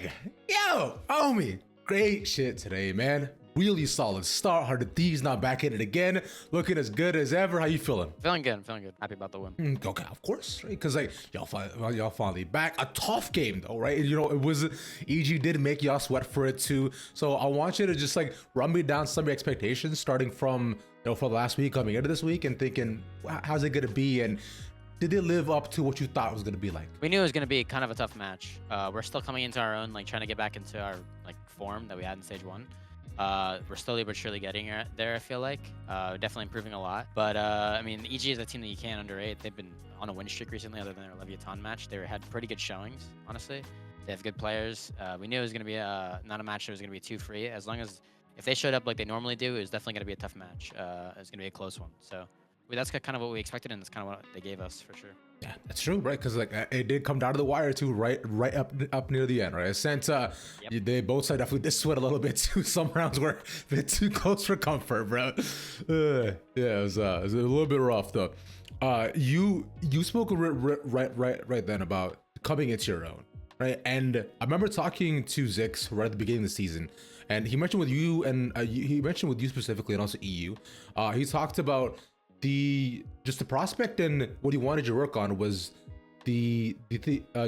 Bang! Yo, homie! Great shit today, man. Really solid start. Heart of Thieves not back in it again. Looking as good as ever. How you feeling? Feeling good. I'm feeling good. Happy about the win. Okay, of course, right? Because like y'all finally back. A tough game though, right? You know, it was EG did make y'all sweat for it too. So I want you to just like run me down some of your expectations, starting from for the last week coming into this week, and thinking how's it gonna be, and did it live up to what you thought it was gonna be like? We knew it was going to be kind of a tough match. We're still coming into our own, like trying to get back into our like form that we had in stage 1. We're slowly but surely getting there, I feel like. Definitely improving a lot. But, I mean, EG is a team that you can't underrate. They've been on a win streak recently other than their Leviathan match. They had pretty good showings, honestly. They have good players. We knew it was going to be not a match that was going to be too free. As long as, if they showed up like they normally do, it was definitely going to be a tough match. It was going to be a close one. So that's kind of what we expected, and that's kind of what they gave us, for sure. Yeah, that's true, right? Because like it did come down to the wire too, right up near the end, right? It sent they both side definitely did sweat a little bit too. Some rounds were a bit too close for comfort, bro. Yeah, it was a little bit rough though. You spoke right then about coming into your own, right? And I remember talking to Zikz right at the beginning of the season, and he mentioned with you, and he mentioned with you specifically, and also EU. He talked about the prospect, and what he wanted you to work on was the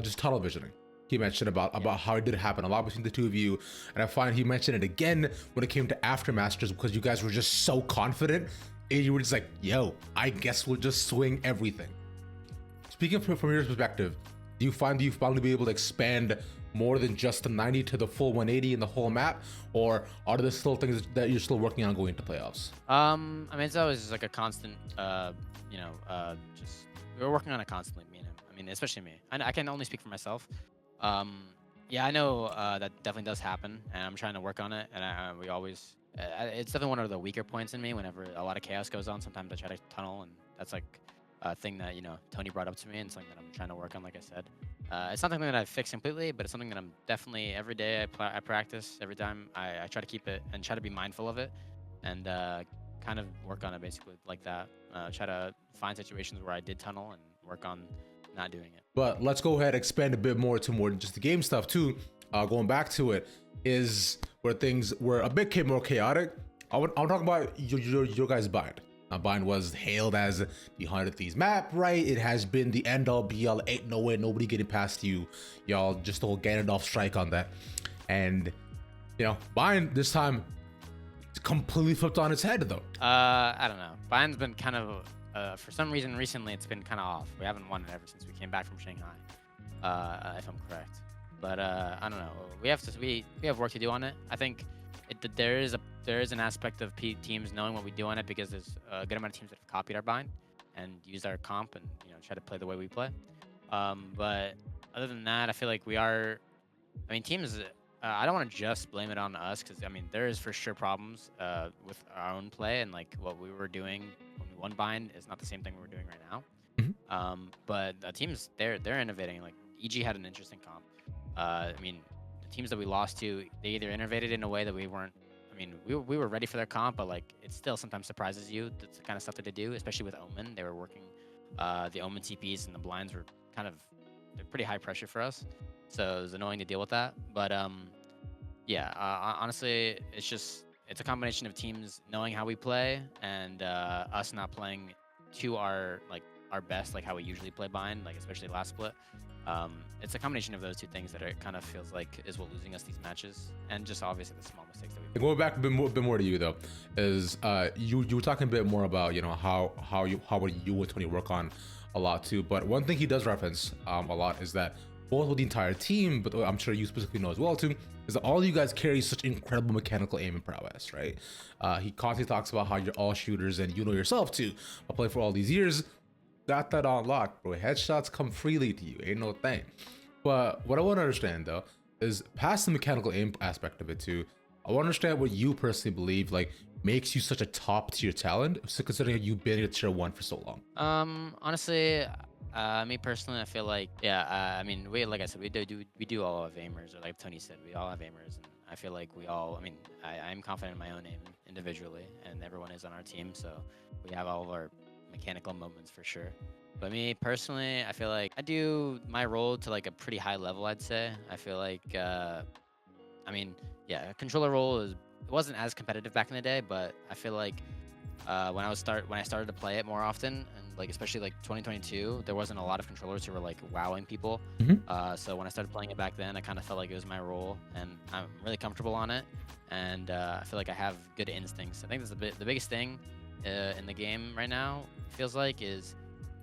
just tunnel visioning. He mentioned about how it did happen a lot between the two of you, and I find he mentioned it again when it came to Aftermasters, because you guys were just so confident and you were just like, yo, I guess we'll just swing everything. Speaking from your perspective, do you find you finally be able to expand more than just the 90 to the full 180 in the whole map, or are there still things that you're still working on going to playoffs? I mean, it's always like a constant, just we're working on it constantly. I mean, especially me. I can only speak for myself. Yeah, I know that definitely does happen, and I'm trying to work on it. And we always, it's definitely one of the weaker points in me. Whenever a lot of chaos goes on, sometimes I try to tunnel, and that's like a thing that Tony brought up to me, and something that I'm trying to work on. Like I said. It's not something that I fix completely, but it's something that I'm definitely every day I practice. Every time I try to keep it and try to be mindful of it, and kind of work on it basically like that. Try to find situations where I did tunnel and work on not doing it. But let's go ahead and expand a bit more to more than just the game stuff too. Going back to it is where things were a bit more chaotic. I'll talk about your guys' bind. Bind was hailed as the 100 Thieves map, right? It has been the end all be all. Ain't no way nobody getting past you. Y'all just all Ganondorf strike on that. And, Bind this time completely flipped on its head though. I don't know. Bind's been kind of, for some reason recently, it's been kind of off. We haven't won it ever since we came back from Shanghai, if I'm correct. But I don't know. We have work to do on it. I think there is an aspect of teams knowing what we do on it, because there's a good amount of teams that have copied our bind and used our comp and try to play the way we play. But other than that, I feel like teams. I don't want to just blame it on us, because I mean there is for sure problems with our own play, and like what we were doing when we won bind is not the same thing we're doing right now. Mm-hmm. But the teams they're innovating. Like EG had an interesting comp. I mean, the teams that we lost to, they either innovated in a way that we weren't. I mean, we were ready for their comp, but like it still sometimes surprises you. That's the kind of stuff that they do, especially with Omen. They were working the Omen TPs, and the blinds were they're pretty high pressure for us. So it was annoying to deal with that. But yeah, honestly, it's a combination of teams knowing how we play and us not playing to our best, like how we usually play bind, like especially last split. It's a combination of those two things that it kind of feels like is what losing us these matches, and just obviously the small mistakes that we made. Going back a bit more to you though, is you were talking a bit more about how you and Tony work on a lot too. But one thing he does reference a lot is that both with the entire team, but I'm sure you specifically know as well too, is that all you guys carry such incredible mechanical aim and prowess, right? He constantly talks about how you're all shooters, and you know yourself too. I played for all these years. Got that on lock, bro. Headshots come freely to you, ain't no thing. But what I want to understand though is past the mechanical aim aspect of it too, I want to understand what you personally believe makes you such a top tier talent, so considering you've been at tier 1 for so long. Honestly, me personally, I feel like I mean, like I said, we do all have aimers, or like Tony said, we all have aimers, and I feel like we all. I mean, I'm confident in my own aim individually, and everyone is on our team, so we have all of our mechanical moments for sure. But me personally, I feel like I do my role to like a pretty high level, I'd say. I feel like, I mean, yeah, controller role it wasn't as competitive back in the day, but I feel like when I started to play it more often, and like especially like 2022, there wasn't a lot of controllers who were like wowing people. Mhm. So when I started playing it back then, I kind of felt like it was my role, and I'm really comfortable on it. And I feel like I have good instincts. I think that's the biggest thing in the game right now. Feels like is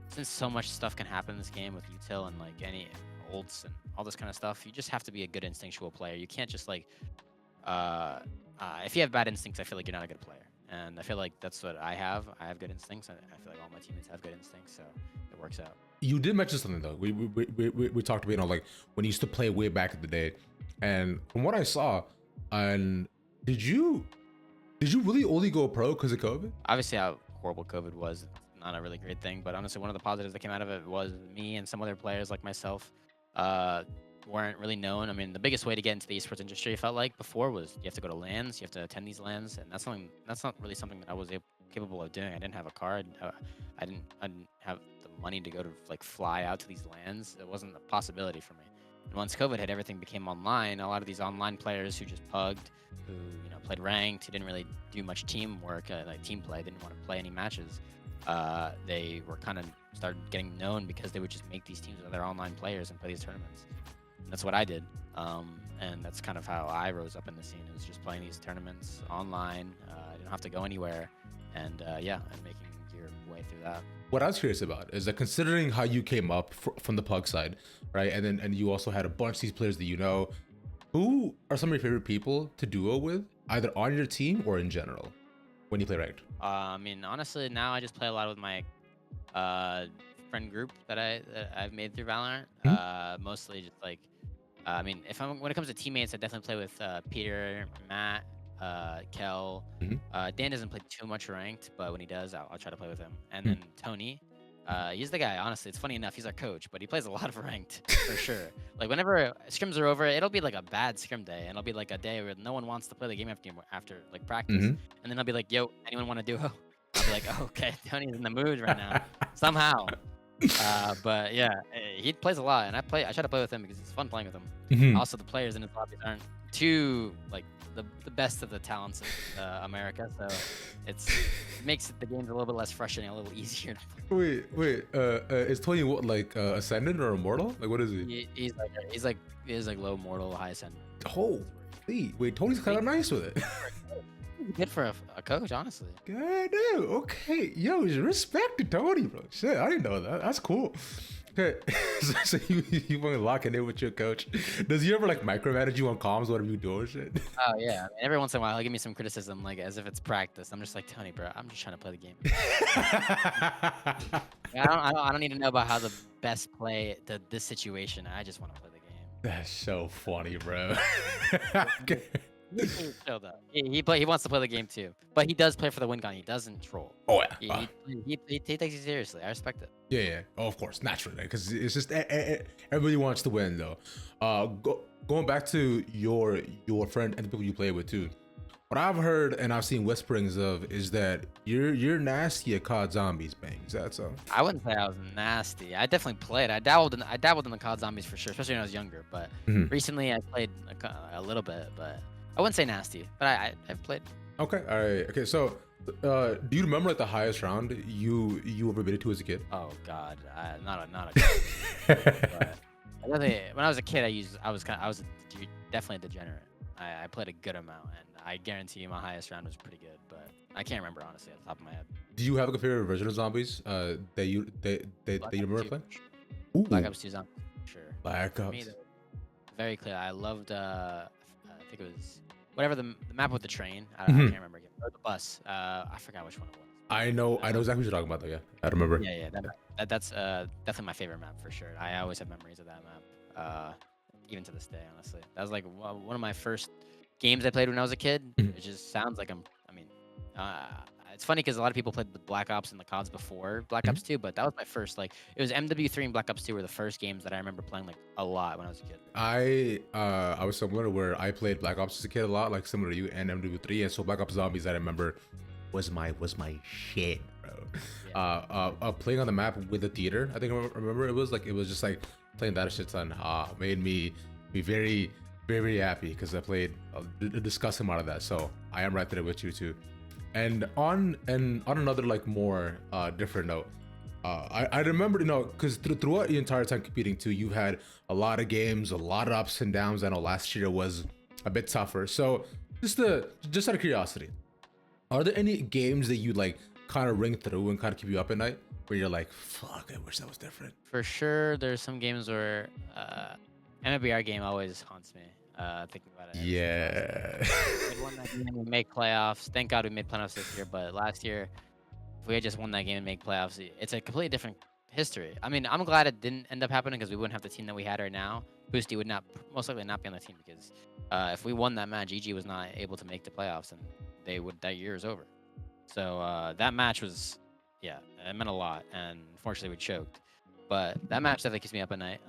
since so much stuff can happen in this game with util and like any ults and all this kind of stuff, you just have to be a good instinctual player. You can't just like if you have bad instincts, I feel like you're not a good player. And I feel like that's what I have. I have good instincts. I feel like all my teammates have good instincts, so it works out. You did mention something though. We talked about, you know, like when you used to play way back in the day, and from what I saw, and did you really only go pro because of COVID? Obviously, how horrible COVID was, not a really great thing. But honestly, one of the positives that came out of it was me and some other players like myself weren't really known. I mean, the biggest way to get into the esports industry, I felt like before, was you have to go to LANs, you have to attend these LANs, and that's not really something that I was capable of doing. I didn't have a car. I didn't have the money to go to like fly out to these LANs. It wasn't a possibility for me. And once COVID hit, everything became online. A lot of these online players who just pugged, who played ranked, who didn't really do much teamwork, like team play, didn't want to play any matches. They were kind of started getting known because they would just make these teams with other online players and play these tournaments. And that's what I did, and that's kind of how I rose up in the scene. It was just playing these tournaments online. I didn't have to go anywhere, and yeah, and making your way through that. What I was curious about is that considering how you came up from the pug side, right, and you also had a bunch of these players that you know, who are some of your favorite people to duo with, either on your team or in general, when you play ranked? I mean, honestly, now I just play a lot with my friend group that I've made through Valorant. Mostly just like, I mean, when it comes to teammates, I definitely play with Peter, Matt, Kel. Dan doesn't play too much ranked, but when he does, I'll try to play with him. And then Tony, he's the guy. Honestly, it's funny enough, he's our coach, but he plays a lot of ranked for sure. Like whenever scrims are over, it'll be like a bad scrim day, and it'll be like a day where no one wants to play the game after like practice. And then I'll be like, "Yo, anyone want to duo?" I'll be like, oh, "Okay, Tony's in the mood right now somehow." But yeah, he plays a lot, and I try to play with him because it's fun playing with him. Also, the players in his lobbies aren't too like the best of the talents of America, so it makes the games a little bit less frustrating, a little easier to play. Wait, is Tony what, like ascendant or immortal? Like what is he? He's like low mortal, high ascendant. Oh, wait, Tony's kind of nice with it. Good for a coach, honestly. God damn. Okay, yo, respect to Tony, bro. Shit, I didn't know that. That's cool. Okay, so you want to lock in with your coach? Does he ever like micromanage you on comms, whatever you do or shit? Oh yeah, I mean, every once in a while he'll give me some criticism, like as if it's practice. I'm just like, Tony, bro, I'm just trying to play the game. I don't need to know about how the best play to this situation. I just want to play the game. That's so funny, bro. Chill though. He wants to play the game too, but he does play for the win gun. He doesn't troll. Oh yeah. He takes it seriously. I respect it. Yeah. Oh, of course, naturally, because it's just everybody wants to win though. Going back to your friend and the people you play with too. What I've heard and I've seen whisperings of is that you're nasty at Cod Zombies, Bang. Is that so? I wouldn't say I was nasty. I definitely played. I dabbled in the Cod Zombies for sure, especially when I was younger. But recently I played a little bit, but I wouldn't say nasty. But I've played. Okay, all right. Okay, so do you remember like the highest round you ever made it to as a kid? Oh God, not a. But when I was a kid, I was definitely a degenerate. I played a good amount, and I guarantee you my highest round was pretty good, but I can't remember honestly at the top of my head. Do you have like a favorite version of Zombies that you remember playing? Ooh. Black Ops 2 Zombies, sure. Black Ops. Me, very clear. I loved. I think it was whatever the map with the train. I can't remember again. Or the bus. I forgot which one it was. I know exactly what you're talking about though. Yeah, I remember. Yeah. That's definitely my favorite map for sure. I always have memories of that map. Even to this day, honestly. That was like one of my first games I played when I was a kid. It just sounds like it's funny because a lot of people played the Black Ops and the CODs before Black Ops 2, but that was my first, like, it was MW3 and Black Ops 2 were the first games that I remember playing like a lot when I was a kid. I was similar where I played Black Ops as a kid a lot, like similar to you, and MW3, and so Black Ops Zombies I remember was my shit. Playing on the map with the theater, I think I remember it was just like playing that a shit ton. Made me very, very happy because I played a disgusting amount of that. So I am right there with you too. And on another like more different note, I remember, because throughout the entire time competing too, you've had a lot of games, a lot of ups and downs. I know last year was a bit tougher. So just out of curiosity, are there any games that you like kind of ring through and kind of keep you up at night where you're like, fuck, I wish that was different? For sure, there's some games where MLBR game always haunts me. Thinking about it. Yeah. We won that game, we make playoffs. Thank God we made playoffs this year, but last year, if we had just won that game and make playoffs, it's a completely different history. I mean, I'm glad it didn't end up happening because we wouldn't have the team that we had right now. Boosty would most likely not be on the team because if we won that match, EG was not able to make the playoffs and that year is over. So that match was, yeah, it meant a lot, and unfortunately we choked. But that match definitely keeps me up at night.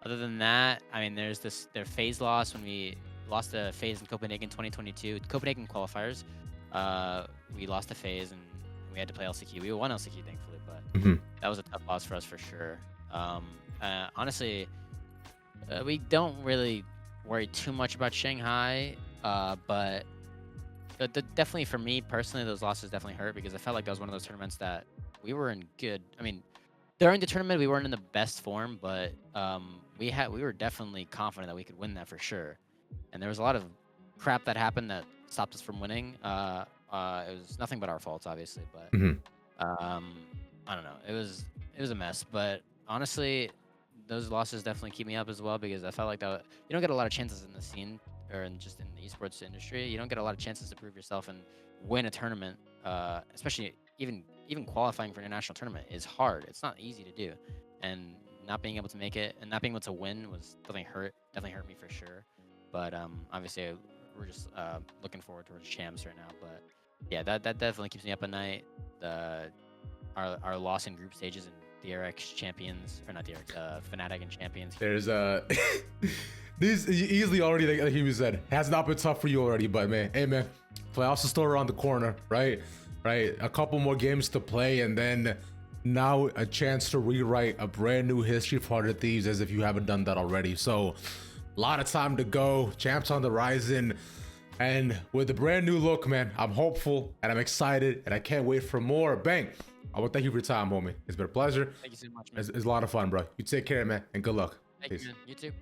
Other than that, I mean, their phase loss when we lost the phase in Copenhagen 2022, Copenhagen qualifiers. We lost a phase and we had to play LCQ. We won LCQ thankfully, but that was a tough loss for us for sure. Honestly, we don't really worry too much about Shanghai, but definitely for me personally, those losses definitely hurt because I felt like that was one of those tournaments that we were in good. I mean, during the tournament we weren't in the best form, but we were definitely confident that we could win that for sure. And there was a lot of crap that happened that stopped us from winning. It was nothing but our faults, obviously, but I don't know. It was a mess, but honestly, those losses definitely keep me up as well because I felt like that you don't get a lot of chances in the scene or just in the esports industry. You don't get a lot of chances to prove yourself and win a tournament, especially even qualifying for an international tournament is hard. It's not easy to do, and not being able to make it and not being able to win was definitely hurt me for sure. But obviously we're just looking forward towards champs right now. But yeah, that definitely keeps me up at night. Our loss in group stages and DRX champions, or not DRX, Fnatic and champions. There's these easily already, like he said, has not been tough for you already, but man, hey man, playoffs are still around the corner, right? A couple more games to play, and then now a chance to rewrite a brand new history for the Thieves as if you haven't done that already. So a lot of time to go, champs on the horizon, and with a brand new look, man, I'm hopeful and I'm excited and I can't wait for more. Bang, I want to thank you for your time, homie. It's been a pleasure. Thank you so much, man. It's a lot of fun, bro. You take care, man, and good luck. Thank you, man. You too.